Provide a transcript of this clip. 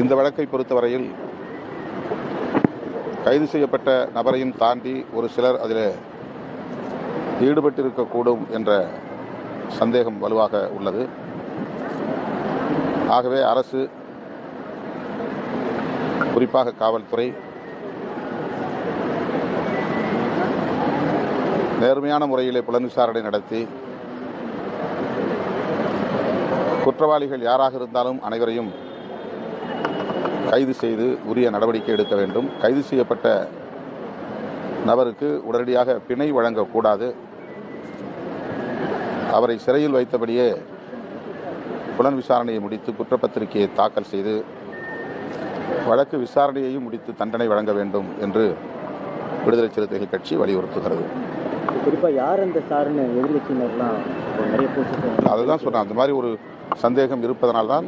இந்த வழக்கை பொறுத்தவரையில் கைது செய்யப்பட்ட நபரையும் தாண்டி ஒரு சிலர் அதில் ஈடுபட்டிருக்கக்கூடும் என்ற சந்தேகம் வலுவாக உள்ளது. ஆகவே அரசு, குறிப்பாக காவல்துறை, நேர்மையான முறையிலே புலன் விசாரணை நடத்தி குற்றவாளிகள் யாராக இருந்தாலும் அனைவரையும் கைது செய்து உரிய நடவடிக்கை எடுக்க வேண்டும். கைது செய்யப்பட்ட நபருக்கு உடனடியாக பிணை வழங்கக்கூடாது. அவரை சிறையில் வைத்தபடியே புலன் விசாரணையை முடித்து குற்றப்பத்திரிகையை தாக்கல் செய்து வழக்கு விசாரணையையும் முடித்து தண்டனை வழங்க வேண்டும் என்று விடுதலை சிறுத்தைகள் கட்சி வலியுறுத்துகிறது. குறிப்பாக யார் அந்த சார்னு எதிர்கட்சியினர்லாம் நிறைய அதுதான் சொன்னேன். அந்த மாதிரி ஒரு சந்தேகம் இருப்பதனால்தான்